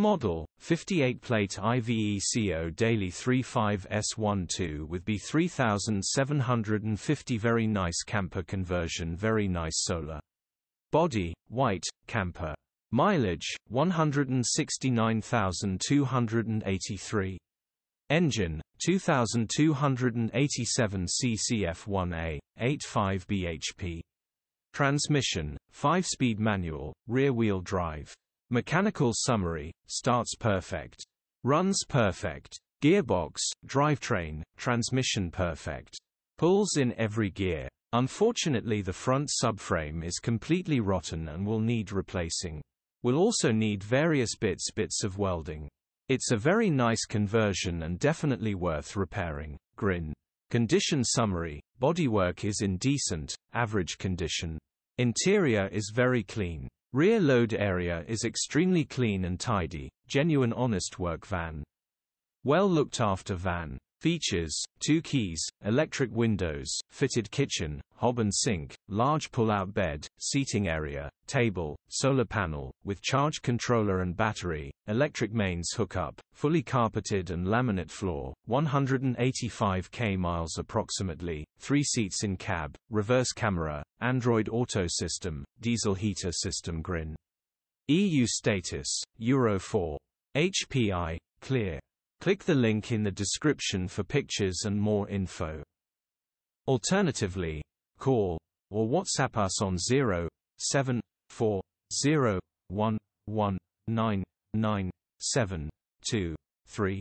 Model, 58-plate IVECO Daily 35S12 with B3750 very nice camper conversion very nice solar. Body, white, camper. Mileage, 169,283. Engine, 2287 cc F1A, 85 bhp. Transmission, 5-speed manual, rear-wheel drive. Mechanical summary, starts perfect. Runs perfect. Gearbox, drivetrain, transmission perfect. Pulls in every gear. Unfortunately the front subframe is completely rotten and will need replacing. Will also need various bits of welding. It's a very nice conversion and definitely worth repairing. Grin. Condition summary, bodywork is in decent, average condition. Interior is very clean. Rear load area is extremely clean and tidy, genuine honest work van. Well looked after van. Features, 2 keys, electric windows, fitted kitchen, hob and sink, large pull-out bed, seating area, table, solar panel, with charge controller and battery, electric mains hookup, fully carpeted and laminate floor, 185 km approximately, 3 seats in cab, reverse camera, Android Auto system, diesel heater system. Grin. EU status, Euro 4. HPI, clear. Click the link in the description for pictures and more info. Alternatively, call or WhatsApp us on 07401199723.